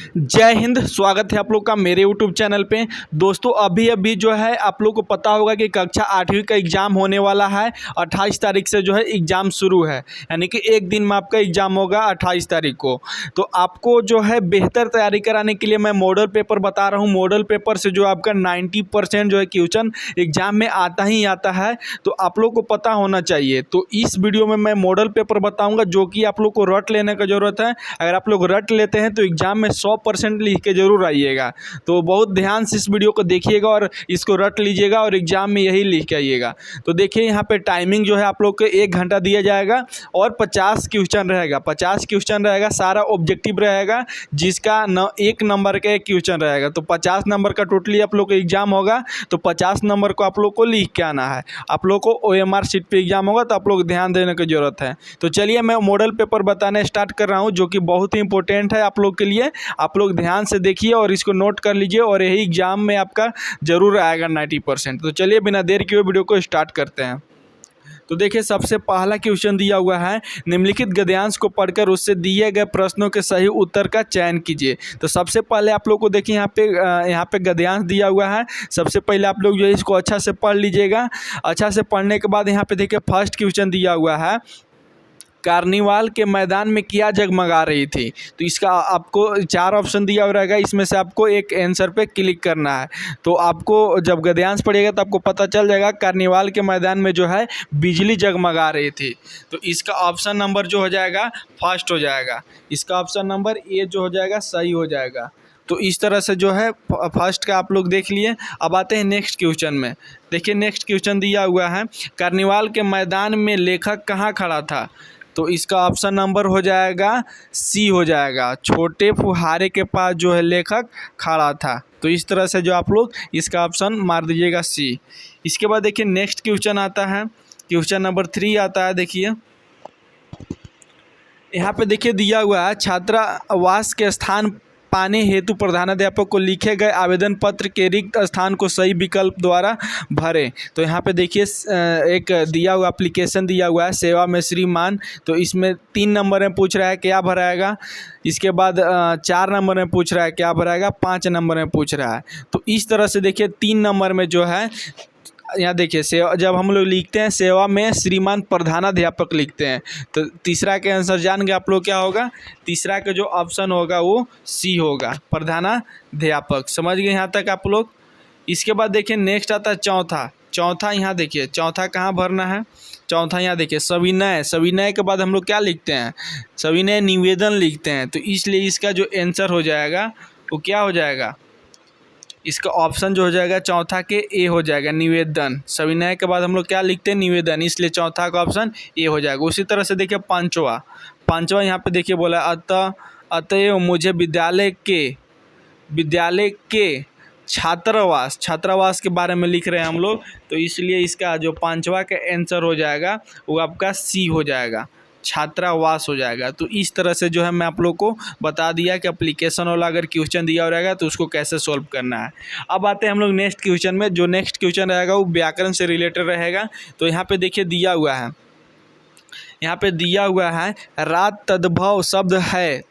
जय हिंद। स्वागत है आप लोग का मेरे यूट्यूब चैनल पे। दोस्तों अभी जो है आप लोग को पता होगा कि कक्षा 8वीं का एग्ज़ाम होने वाला है। 28 तारीख से जो है एग्ज़ाम शुरू है, यानी कि एक दिन में आपका एग्ज़ाम होगा 28 तारीख को। तो आपको जो है बेहतर तैयारी कराने के लिए मैं मॉडल पेपर बता रहा हूँ। मॉडल पेपर से जो आपका 90% जो है क्वेश्चन एग्ज़ाम में आता ही आता है, तो आप लोग को पता होना चाहिए। तो इस वीडियो में मैं मॉडल पेपर बताऊँगा जो कि आप लोग को रट लेने का ज़रूरत है। अगर आप लोग रट लेते हैं तो एग्ज़ाम में 100% लिख के ज़रूर आइएगा। तो बहुत ध्यान से इस वीडियो को देखिएगा और इसको रट लीजिएगा और एग्ज़ाम में यही लिख के आइएगा। तो देखिए यहाँ पे टाइमिंग जो है आप लोग को 1 घंटा दिया जाएगा और 50 क्वेश्चन रहेगा। 50 क्वेश्चन रहेगा, सारा ऑब्जेक्टिव रहेगा, जिसका 1 नंबर का एक क्वेश्चन रहेगा। तो 50 नंबर का टोटली आप लोग का एग्ज़ाम होगा। तो 50 नंबर को आप लोग को लिख के आना है। आप लोग को OMR शीट पे एग्ज़ाम होगा, तो आप लोग ध्यान देने की ज़रूरत है। तो चलिए मैं मॉडल पेपर बताने स्टार्ट कर रहा हूँ, जो कि बहुत ही इंपॉर्टेंट है आप लोग के लिए। आप लोग ध्यान से देखिए और इसको नोट कर लीजिए, और यही एग्ज़ाम में आपका ज़रूर आएगा 90%। तो चलिए बिना देर किए वीडियो को स्टार्ट करते हैं। तो देखिए सबसे पहला क्वेश्चन दिया हुआ है, निम्नलिखित गद्यांश को पढ़कर उससे दिए गए प्रश्नों के सही उत्तर का चयन कीजिए। तो सबसे पहले आप लोग को देखिए यहाँ पे गद्यांश दिया हुआ है। सबसे पहले आप लोग जो है इसको अच्छा से पढ़ लीजिएगा। अच्छा से पढ़ने के बाद यहाँ पे देखिए फर्स्ट क्वेश्चन दिया हुआ है, कार्निवाल के मैदान में क्या जगमगा रही थी। तो इसका आपको 4 ऑप्शन दिया हुआ रहेगा, इसमें से आपको एक आंसर पे क्लिक करना है। तो आपको जब गद्यांश पढ़िएगा तो आपको पता चल जाएगा कार्निवाल के मैदान में जो है बिजली जगमगा रही थी। तो इसका ऑप्शन नंबर जो हो जाएगा फर्स्ट हो जाएगा। इसका ऑप्शन नंबर ए जो हो जाएगा सही हो जाएगा। तो इस तरह से जो है फर्स्ट का आप लोग देख लिए। अब आते हैं नेक्स्ट क्वेश्चन में। देखिए नेक्स्ट क्वेश्चन दिया हुआ है, कार्निवाल के मैदान में लेखक कहाँ खड़ा था। तो इसका ऑप्शन नंबर हो जाएगा सी हो जाएगा, छोटे फुहारे के पास जो है लेखक खड़ा था। तो इस तरह से जो आप लोग इसका ऑप्शन मार दीजिएगा सी। इसके बाद देखिए नेक्स्ट क्वेश्चन आता है, क्वेश्चन नंबर 3 आता है। देखिए यहाँ पे देखिए दिया हुआ है, छात्रावास के स्थान पाने हेतु प्रधानाध्यापक को लिखे गए आवेदन पत्र के रिक्त स्थान को सही विकल्प द्वारा भरें। तो यहाँ पे देखिए एक दिया हुआ एप्लीकेशन दिया हुआ है, सेवा में श्रीमान। तो इसमें 3 नंबर में पूछ रहा है क्या भराएगा। इसके बाद 4 नंबर में पूछ रहा है क्या भराएगा, 5 नंबर में पूछ रहा है। तो इस तरह से देखिए 3 नंबर में जो है यहाँ देखिए सेवा, जब हम लोग लिखते हैं सेवा में श्रीमान प्रधानाध्यापक लिखते हैं, तो तीसरा के आंसर जान गए आप लोग क्या होगा। तीसरा का जो ऑप्शन होगा वो सी होगा, प्रधानाध्यापक। समझ गए यहाँ तक आप लोग। इसके बाद देखिए नेक्स्ट आता है चौथा। यहाँ देखिए चौथा कहाँ भरना है। चौथा यहाँ देखिए सविनय। सविनय के बाद हम लोग क्या लिखते हैं, सविनय निवेदन लिखते हैं। तो इसलिए इसका जो आंसर हो जाएगा वो क्या हो जाएगा, इसका ऑप्शन जो हो जाएगा चौथा के ए हो जाएगा, निवेदन। सविनय के बाद हम लोग क्या लिखते हैं, निवेदन, इसलिए चौथा का ऑप्शन ए हो जाएगा। उसी तरह से देखिए पांचवा यहाँ पे देखिए बोला, अतएव मुझे विद्यालय के छात्रावास के बारे में लिख रहे हैं हम लोग। तो इसलिए इसका जो 5वां का आंसर हो जाएगा वो आपका सी हो जाएगा, छात्रावास हो जाएगा। तो इस तरह से जो है मैं आप लोग को बता दिया कि एप्लीकेशन वाला अगर क्वेश्चन दिया हो रहेगा तो उसको कैसे सॉल्व करना है। अब आते हैं हम लोग नेक्स्ट क्वेश्चन में। जो नेक्स्ट क्वेश्चन रहेगा वो व्याकरण से रिलेटेड रहेगा। तो यहाँ पे देखिए दिया हुआ है, रात तद्भव शब्द है,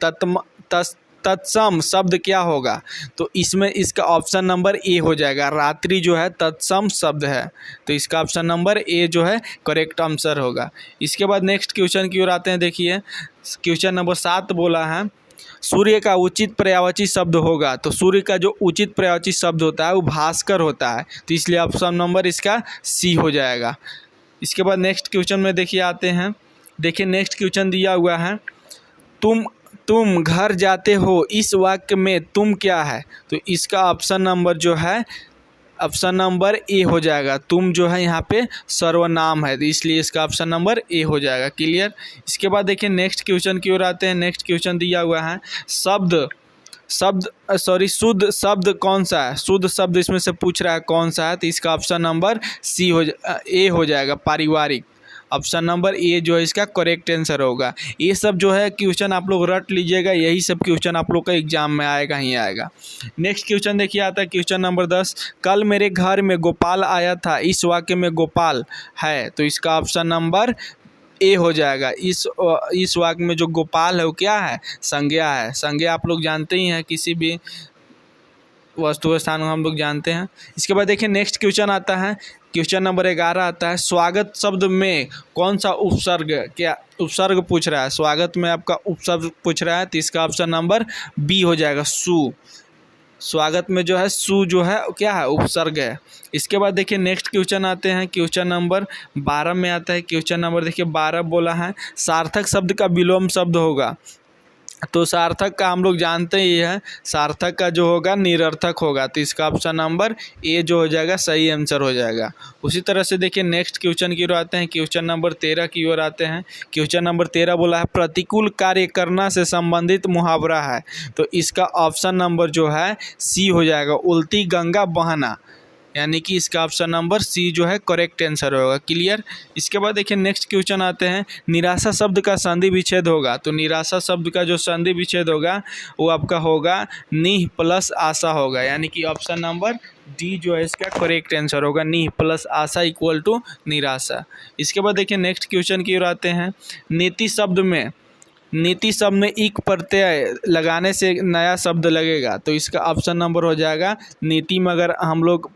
तत्सम शब्द क्या होगा। तो इसमें इसका ऑप्शन नंबर ए हो जाएगा, रात्रि जो है तत्सम शब्द है। तो इसका ऑप्शन नंबर ए जो है करेक्ट आंसर होगा। इसके बाद नेक्स्ट क्वेश्चन की ओर आते हैं। देखिए क्वेश्चन नंबर 7 बोला है, सूर्य का उचित पर्यायवाची शब्द होगा। तो सूर्य का जो उचित पर्यायवाची शब्द होता है वो भास्कर होता है। तो इसलिए ऑप्शन नंबर इसका सी हो जाएगा। इसके बाद नेक्स्ट क्वेश्चन में देखिए आते हैं। देखिए नेक्स्ट क्वेश्चन दिया हुआ है, तुम घर जाते हो, इस वाक्य में तुम क्या है। तो इसका ऑप्शन नंबर जो है ऑप्शन नंबर ए हो जाएगा। तुम जो है यहाँ पे सर्वनाम है, तो इसलिए इसका ऑप्शन नंबर ए हो जाएगा। क्लियर। इसके बाद देखिए नेक्स्ट क्वेश्चन की ओर आते हैं। नेक्स्ट क्वेश्चन दिया हुआ है, शुद्ध शब्द कौन सा है। शुद्ध शब्द इसमें से पूछ रहा है कौन सा है। तो इसका ऑप्शन नंबर ए हो जाएगा, पारिवारिक। ऑप्शन नंबर ए जो है इसका करेक्ट आंसर होगा। ये सब जो है क्वेश्चन आप लोग रट लीजिएगा, यही सब क्वेश्चन आप लोग का एग्जाम में आएगा ही आएगा। नेक्स्ट क्वेश्चन देखिए आता है क्वेश्चन नंबर 10, कल मेरे घर में गोपाल आया था, इस वाक्य में गोपाल है। तो इसका ऑप्शन नंबर ए हो जाएगा। इस वाक्य में जो गोपाल है वो क्या है, संज्ञा है। संज्ञा आप लोग जानते ही हैं, किसी भी वस्तु स्थान हम लोग जानते हैं। इसके बाद देखिए नेक्स्ट क्वेश्चन आता है, क्वेश्चन नंबर 11 आता है, स्वागत शब्द में कौन सा उपसर्ग, क्या उपसर्ग पूछ रहा है, स्वागत में आपका उपसर्ग पूछ रहा है, तो इसका ऑप्शन नंबर बी हो जाएगा, सु। स्वागत में जो है सु जो है क्या है, उपसर्ग है। इसके बाद देखिए नेक्स्ट क्वेश्चन आते हैं, क्वेश्चन नंबर 12 में आता है। क्वेश्चन नंबर देखिए 12 बोला है, सार्थक शब्द का विलोम शब्द होगा। तो सार्थक का हम लोग जानते ही है, सार्थक का जो होगा निरर्थक होगा। तो इसका ऑप्शन नंबर ए जो हो जाएगा सही आंसर हो जाएगा। उसी तरह से देखिए नेक्स्ट क्वेश्चन की ओर आते हैं, क्वेश्चन नंबर 13 की ओर आते हैं। क्वेश्चन नंबर 13 बोला है, प्रतिकूल कार्य करना से संबंधित मुहावरा है। तो इसका ऑप्शन नंबर जो है सी हो जाएगा, उल्टी गंगा बहना, यानी कि इसका ऑप्शन नंबर सी जो है करेक्ट आंसर होगा। क्लियर। इसके बाद देखिए नेक्स्ट क्वेश्चन आते हैं, निराशा शब्द का संधि विच्छेद होगा। तो निराशा शब्द का जो संधि विच्छेद होगा वो आपका होगा निह प्लस आशा होगा, यानी कि ऑप्शन नंबर डी जो है इसका करेक्ट आंसर होगा, निह प्लस आशा इक्वल टू निराशा। इसके बाद देखिए नेक्स्ट क्वेश्चन की ओर आते हैं, नीति शब्द में, नीति शब्द में इक प्रत्यय लगाने से नया शब्द लगेगा। तो इसका ऑप्शन नंबर हो जाएगा, नीति में अगर हम लोग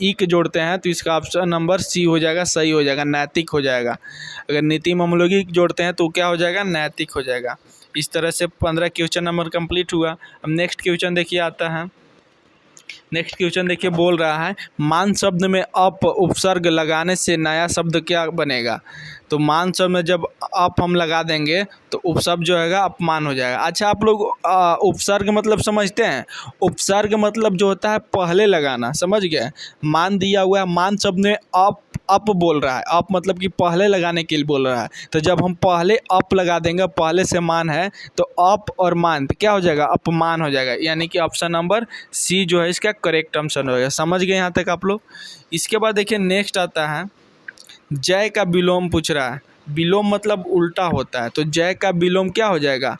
इक जोड़ते हैं तो इसका ऑप्शन नंबर सी हो जाएगा, सही हो जाएगा, नैतिक हो जाएगा। अगर नीति में हम लोग इक जोड़ते हैं तो क्या हो जाएगा, नैतिक हो जाएगा। इस तरह से 15 क्वेश्चन नंबर कंप्लीट हुआ। अब नेक्स्ट क्वेश्चन देखिए आता है, नेक्स्ट क्वेश्चन देखिए बोल रहा है, मान शब्द में अप उपसर्ग लगाने से नया शब्द क्या बनेगा। तो मान शब्द में जब अप हम लगा देंगे तो उपशब्द जो है अपमान हो जाएगा। अच्छा आप लोग उपसर्ग मतलब समझते हैं, उपसर्ग मतलब जो होता है पहले लगाना, समझ गए। मान दिया हुआ है, मान शब्द में अप बोल रहा है, अप मतलब कि पहले लगाने के लिए बोल रहा है। तो जब हम पहले अप लगा देंगे, पहले से मान है तो अप और मान तो क्या हो जाएगा, अपमान हो जाएगा, यानी कि ऑप्शन नंबर सी जो है इसका करेक्ट आंसर होगा। समझ गए यहाँ तक आप लोग। इसके बाद देखिए नेक्स्ट आता है, जय का विलोम पूछ रहा है। विलोम मतलब उल्टा होता है, तो जय का विलोम क्या हो जाएगा,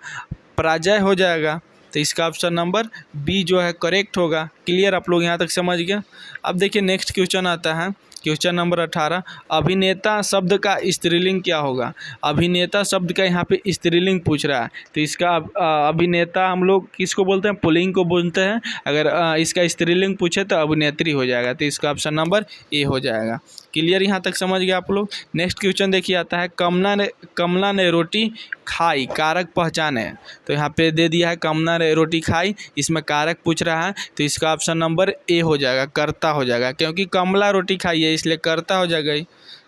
पराजय हो जाएगा। तो इसका ऑप्शन नंबर बी जो है करेक्ट होगा। क्लियर, आप लोग यहाँ तक समझ गए। अब देखिए नेक्स्ट क्वेश्चन आता है, क्वेश्चन नंबर 18, अभिनेता शब्द का स्त्रीलिंग क्या होगा। अभिनेता शब्द का यहाँ पे स्त्रीलिंग पूछ रहा है। तो इसका अभिनेता हम लोग किसको बोलते हैं, पुल्लिंग को बोलते हैं। अगर इसका स्त्रीलिंग पूछे तो अभिनेत्री हो जाएगा। तो इसका ऑप्शन नंबर ए हो जाएगा। क्लियर, यहाँ तक समझ गए आप लोग। नेक्स्ट क्वेश्चन देखिए आता है, कमला ने रोटी खाई, कारक पहचाने। तो यहाँ पे दे दिया है कमला ने रोटी खाई, इसमें कारक पूछ रहा है। तो इसका ऑप्शन नंबर ए हो जाएगा, कर्ता हो जाएगा, क्योंकि कमला रोटी खाई है इसलिए कर्ता हो जाएगा।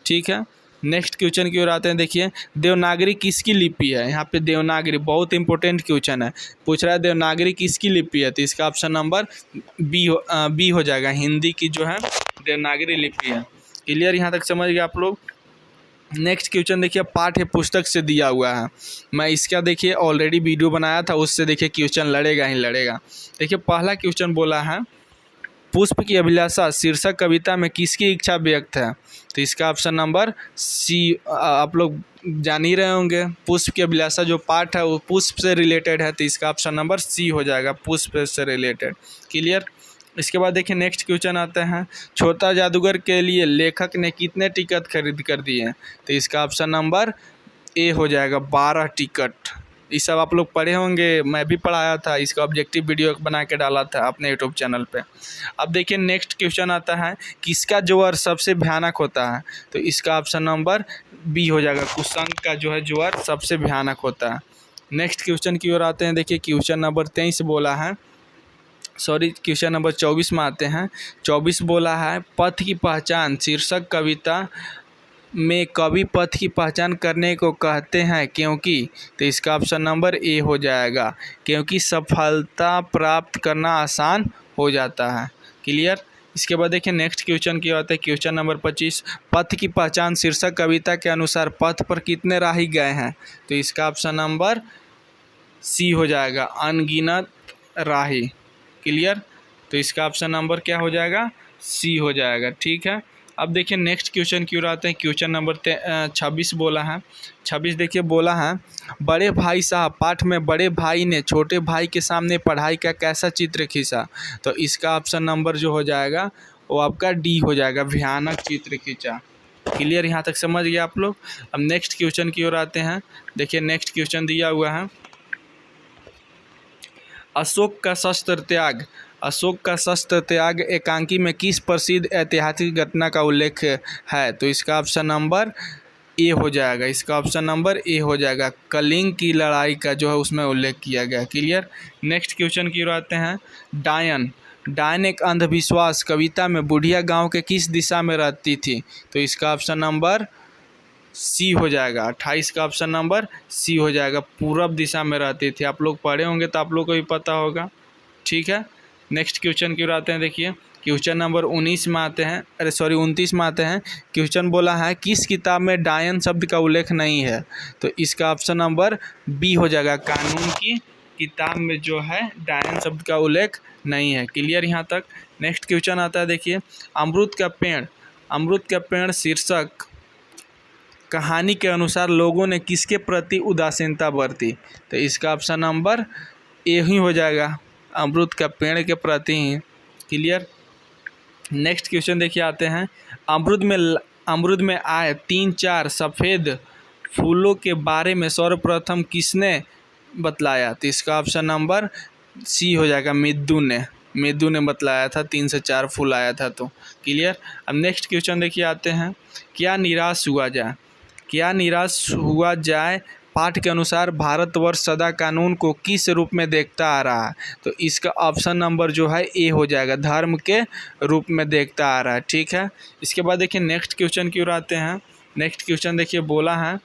ठीक है। नेक्स्ट क्वेश्चन की ओर आते हैं। देखिए देवनागरी किसकी लिपि है। यहाँ पे देवनागरी बहुत इंपॉर्टेंट क्वेश्चन है, पूछ रहा है देवनागरी किसकी लिपि है। तो इसका ऑप्शन नंबर बी हो जाएगा, हिंदी की जो है देवनागरी लिपि है। क्लियर, यहाँ तक समझ गए आप लोग। नेक्स्ट क्वेश्चन देखिए पाठ्य पुस्तक से दिया हुआ है। मैं इसका देखिए ऑलरेडी वीडियो बनाया था, उससे देखिए क्वेश्चन लड़ेगा ही लड़ेगा। देखिए पहला क्वेश्चन बोला है, पुष्प की अभिलाषा शीर्षक कविता में किसकी इच्छा व्यक्त है। तो इसका ऑप्शन नंबर सी, आप लोग जान ही रहे होंगे, पुष्प की अभिलाषा जो पाठ है वो पुष्प से रिलेटेड है। तो इसका ऑप्शन नंबर सी हो जाएगा, पुष्प से रिलेटेड। क्लियर। इसके बाद देखिए नेक्स्ट क्वेश्चन आता है, छोटा जादूगर के लिए लेखक ने कितने टिकट खरीद कर दिए हैं। तो इसका ऑप्शन नंबर ए हो जाएगा, 12 टिकट। ये सब आप लोग पढ़े होंगे, मैं भी पढ़ाया था, इसका ऑब्जेक्टिव वीडियो बना के डाला था अपने यूट्यूब चैनल पे। अब देखिए नेक्स्ट क्वेश्चन आता है, किसका ज्वर सबसे भयानक होता है। तो इसका ऑप्शन नंबर बी हो जाएगा, कुसंग का जो है ज्वर सबसे भयानक होता है। नेक्स्ट क्वेश्चन की ओर आते हैं। देखिए क्वेश्चन नंबर 23 बोला है, क्वेश्चन नंबर 24 में आते हैं। 24 बोला है, पथ की पहचान शीर्षक कविता में कवि पथ की पहचान करने को कहते हैं क्योंकि। तो इसका ऑप्शन नंबर ए हो जाएगा, क्योंकि सफलता प्राप्त करना आसान हो जाता है। क्लियर। इसके बाद देखिए नेक्स्ट क्वेश्चन की बात है, क्वेश्चन नंबर 25, पथ की पहचान शीर्षक कविता के अनुसार पथ पर कितने राही गए हैं। तो इसका ऑप्शन नंबर सी हो जाएगा, अनगिनत राही। क्लियर। तो इसका ऑप्शन नंबर क्या हो जाएगा, सी हो जाएगा। ठीक है। अब देखिए नेक्स्ट क्वेश्चन की ओर आते हैं। क्वेश्चन नंबर 26 बोला है। 26 देखिए बोला है, बड़े भाई साहब पाठ में बड़े भाई ने छोटे भाई के सामने पढ़ाई का कैसा चित्र खींचा। तो इसका ऑप्शन नंबर जो हो जाएगा वो आपका डी हो जाएगा, भयानक चित्र खींचा। क्लियर, यहाँ तक समझ गए आप लोग। अब नेक्स्ट क्वेश्चन की ओर आते हैं। देखिए नेक्स्ट क्वेश्चन दिया हुआ है, अशोक का शस्त्र त्याग। अशोक का शस्त्र त्याग एकांकी में किस प्रसिद्ध ऐतिहासिक घटना का उल्लेख है? तो इसका ऑप्शन नंबर ए हो जाएगा। इसका ऑप्शन नंबर ए हो जाएगा। कलिंग की लड़ाई का जो है उसमें उल्लेख किया गया। क्लियर। नेक्स्ट क्वेश्चन की ओर आते हैं। डायन। डायन एक अंधविश्वास कविता में बुढ़िया गांव के किस दिशा में रहती थी? तो इसका ऑप्शन नंबर सी हो जाएगा। 28 का ऑप्शन नंबर सी हो जाएगा। पूरब दिशा में रहती थी। आप लोग पढ़े होंगे तो आप लोग को भी पता होगा। ठीक है। नेक्स्ट क्वेश्चन की ओर आते हैं। देखिए क्वेश्चन नंबर 19 में आते हैं, 29 में आते हैं। क्वेश्चन बोला है किस किताब में डायन शब्द का उल्लेख नहीं है? तो इसका ऑप्शन नंबर बी हो जाएगा। कानून की किताब में जो है डायन शब्द का उल्लेख नहीं है। क्लियर यहाँ तक। नेक्स्ट क्वेश्चन आता है। देखिए अमरूद का पेड़। अमरूद का पेड़ शीर्षक कहानी के अनुसार लोगों ने किसके प्रति उदासीनता बरती? तो इसका ऑप्शन नंबर ए ही हो जाएगा। अमरूद का पेड़ के प्रति ही। क्लियर। नेक्स्ट क्वेश्चन देखिए आते हैं। अमरूद में आए 3-4 सफ़ेद फूलों के बारे में सर्वप्रथम किसने बतलाया? तो इसका ऑप्शन नंबर सी हो जाएगा। मिद्दू ने बतलाया था 3 से 4 फूल आया था। तो क्लियर। अब नेक्स्ट क्वेश्चन देखिए आते हैं। क्या निराश हुआ जाए पाठ के अनुसार भारतवर्ष सदा कानून को किस रूप में देखता आ रहा है? तो इसका ऑप्शन नंबर जो है ए हो जाएगा। धर्म के रूप में देखता आ रहा है। ठीक है। इसके बाद देखिए नेक्स्ट क्वेश्चन की ओर आते हैं। नेक्स्ट क्वेश्चन देखिए बोला है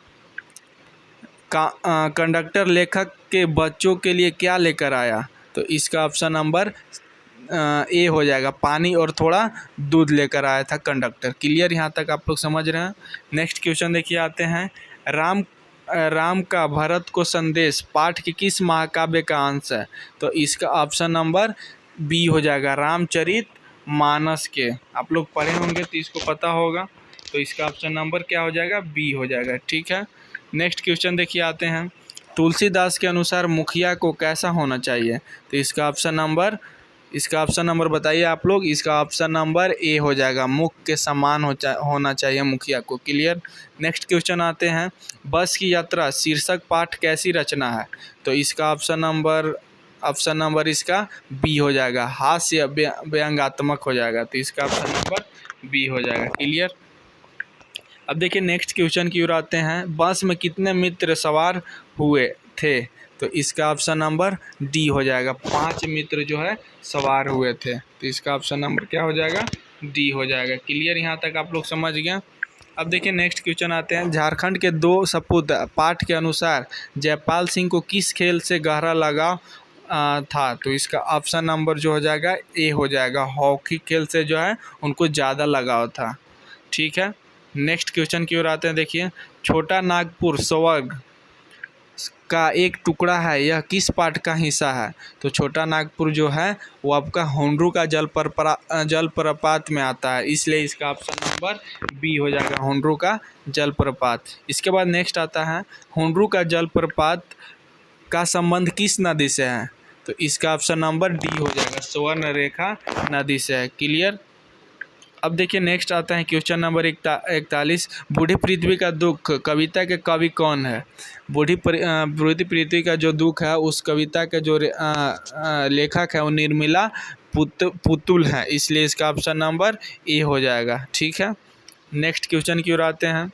कंडक्टर लेखक के बच्चों के लिए क्या लेकर आया? तो इसका ऑप्शन नंबर ए हो जाएगा। पानी और थोड़ा दूध लेकर आया था कंडक्टर। क्लियर, यहाँ तक आप लोग समझ रहे हैं। नेक्स्ट क्वेश्चन देखिए आते हैं। राम का भरत को संदेश पाठ के किस महाकाव्य का अंश है? तो इसका ऑप्शन नंबर बी हो जाएगा। रामचरित मानस के। आप लोग पढ़े होंगे तो इसको पता होगा। तो इसका ऑप्शन नंबर क्या हो जाएगा? बी हो जाएगा। ठीक है। नेक्स्ट क्वेश्चन देखिए आते हैं। तुलसीदास के अनुसार मुखिया को कैसा होना चाहिए? तो इसका ऑप्शन नंबर बताइए आप लोग। इसका ऑप्शन नंबर ए हो जाएगा। मुख के समान होना चाहिए मुखिया को। क्लियर। नेक्स्ट क्वेश्चन आते हैं। बस की यात्रा शीर्षक पाठ कैसी रचना है? तो इसका ऑप्शन नंबर इसका बी हो जाएगा। हास्य व्यंग्यात्मक हो जाएगा। तो इसका ऑप्शन नंबर बी हो जाएगा। क्लियर। अब देखिए नेक्स्ट क्वेश्चन की ओर आते हैं। बस में कितने मित्र सवार हुए थे? तो इसका ऑप्शन नंबर डी हो जाएगा। 5 मित्र जो है सवार हुए थे। तो इसका ऑप्शन नंबर क्या हो जाएगा? डी हो जाएगा। क्लियर, यहाँ तक आप लोग समझ गए। अब देखिए नेक्स्ट क्वेश्चन आते हैं। झारखंड के 2 सपूत पाठ के अनुसार जयपाल सिंह को किस खेल से गहरा लगाव था? तो इसका ऑप्शन नंबर जो हो जाएगा ए हो जाएगा। हॉकी खेल से जो है उनको ज़्यादा लगाव था। ठीक है। नेक्स्ट क्वेश्चन की ओर आते हैं। देखिए छोटा नागपुर स्वर्ग का एक टुकड़ा है, यह किस पाठ का हिस्सा है? तो छोटा नागपुर जो है वो आपका हुंड्रू का जलप्रपात में आता है, इसलिए इसका ऑप्शन नंबर बी हो जाएगा। हुंड्रू का जलप्रपात। इसके बाद नेक्स्ट आता है। हुंड्रू का जलप्रपात का संबंध किस नदी से है? तो इसका ऑप्शन नंबर डी हो जाएगा। स्वर्णरेखा नदी से है। क्लियर। अब देखिए नेक्स्ट आता है क्वेश्चन नंबर 41। बूढ़ी पृथ्वी का दुख कविता के कवि कौन है? बूढ़ी पृथ्वी का जो दुख है उस कविता के जो लेखक है वो निर्मला पुतुल है, इसलिए इसका ऑप्शन नंबर ए हो जाएगा। ठीक है। नेक्स्ट क्वेश्चन की ओर आते हैं।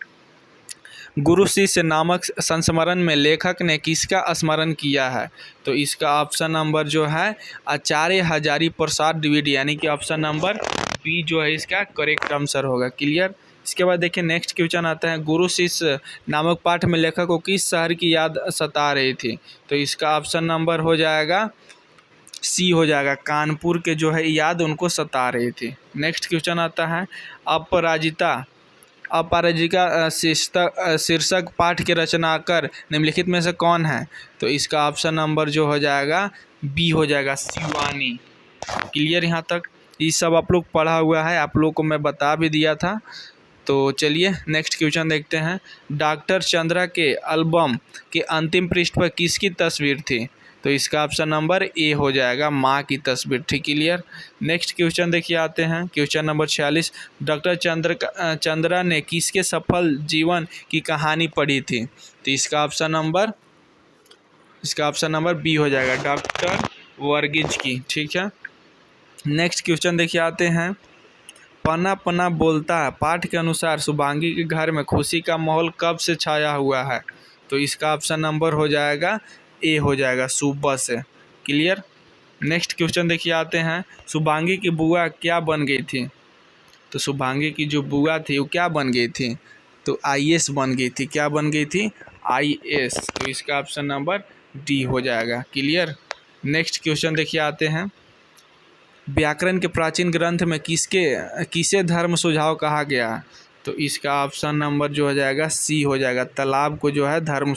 गुरु शिष्य नामक संस्मरण में लेखक ने किसका स्मरण किया है? तो इसका ऑप्शन नंबर जो है आचार्य हजारी प्रसाद द्विवेदी, यानी कि ऑप्शन नंबर बी जो है इसका करेक्ट आंसर होगा। क्लियर। इसके बाद देखिए नेक्स्ट क्वेश्चन आता है। गुरु शिष्य नामक पाठ में लेखक को किस शहर की याद सता रही थी? तो इसका ऑप्शन नंबर हो जाएगा सी हो जाएगा। कानपुर के जो है याद उनको सता रही थी। नेक्स्ट क्वेश्चन आता है। अपराजिका शीर्षक पाठ के रचनाकार निम्नलिखित में से कौन है? तो इसका ऑप्शन नंबर जो हो जाएगा बी हो जाएगा। शिवानी। क्लियर, यहाँ तक ये सब आप लोग पढ़ा हुआ है, आप लोग को मैं बता भी दिया था। तो चलिए नेक्स्ट क्वेश्चन देखते हैं। डॉक्टर चंद्रा के एल्बम के अंतिम पृष्ठ पर किसकी तस्वीर थी? तो इसका ऑप्शन नंबर ए हो जाएगा, माँ की तस्वीर। ठीक, क्लियर। नेक्स्ट क्वेश्चन देखिए आते हैं, क्वेश्चन नंबर 46। डॉक्टर चंद्रा ने किसके सफल जीवन की कहानी पढ़ी थी? तो इसका ऑप्शन नंबर बी हो जाएगा, डॉक्टर वर्गीज की। ठीक है। नेक्स्ट क्वेश्चन देखिए आते हैं, पन्ना पन्ना बोलता है पाठ के अनुसार शुभांगी के घर में खुशी का माहौल कब से छाया हुआ है? तो इसका ऑप्शन नंबर हो जाएगा ए हो जाएगा, सुबह से। क्लियर। नेक्स्ट क्वेश्चन देखिए आते हैं, शुभांगी की बुआ क्या बन गई थी? तो शुभांगी की जो बुआ थी वो क्या बन गई थी? तो आईएएस बन गई थी। क्या बन गई थी? आईएएस। तो इसका ऑप्शन नंबर डी हो जाएगा। क्लियर। नेक्स्ट क्वेश्चन देखिए आते हैं, व्याकरण के प्राचीन ग्रंथ में किसे धर्म सुझाव कहा गया? तो इसका ऑप्शन नंबर जो हो जाएगा सी हो जाएगा, तालाब को जो है धर्म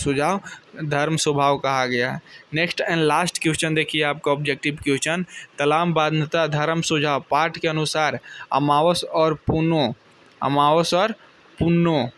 स्वभाव कहा गया है। नेक्स्ट एंड लास्ट क्वेश्चन देखिए आपका ऑब्जेक्टिव क्वेश्चन, तालाब बांधता धर्म सुझाव पाठ के अनुसार अमावस और पुन्नो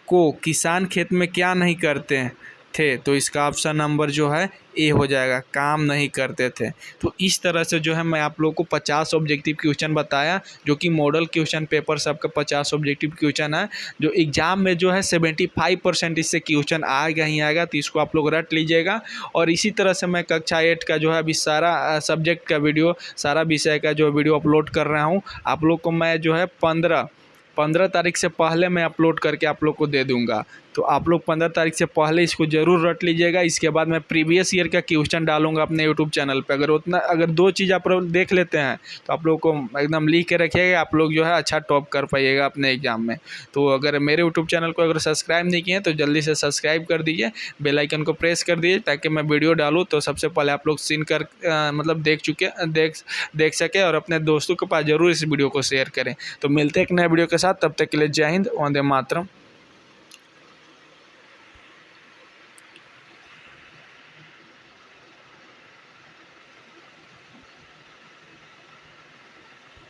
को किसान खेत में क्या नहीं करते थे? तो इसका ऑप्शन नंबर जो है ए हो जाएगा, काम नहीं करते थे। तो इस तरह से जो है मैं आप लोगों को 50 ऑब्जेक्टिव क्वेश्चन बताया, जो कि मॉडल क्वेश्चन पेपर सबका 50 ऑब्जेक्टिव क्वेश्चन है, जो एग्जाम में जो है 75% इससे क्वेश्चन आएगा ही आएगा। तो इसको आप लोग रट लीजिएगा। और इसी तरह से मैं कक्षा 8 का जो है अभी सारा सब्जेक्ट का वीडियो, सारा विषय का जो वीडियो अपलोड कर रहा हूँ, आप लोग को मैं जो है 15 तारीख से पहले मैं अपलोड करके आप लोग को दे दूंगा। तो आप लोग 15 तारीख से पहले इसको ज़रूर रट लीजिएगा। इसके बाद मैं प्रीवियस ईयर का क्वेश्चन डालूंगा अपने यूट्यूब चैनल पे। अगर 2 चीज़ आप लोग देख लेते हैं तो आप लोग को एकदम लिख के रखिएगा, आप लोग जो है अच्छा टॉप कर पाइएगा अपने एग्जाम में। तो अगर मेरे यूट्यूब चैनल को अगर सब्सक्राइब नहीं किए तो जल्दी से सब्सक्राइब कर दीजिए, बेल आइकन को प्रेस कर दीजिए, ताकि मैं वीडियो डालूँ तो सबसे पहले आप लोग मतलब देख सके और अपने दोस्तों के पास ज़रूर इस वीडियो को शेयर करें। तो मिलते हैं एक नए वीडियो के साथ, तब तक के लिए जय हिंद, वंदे मातरम।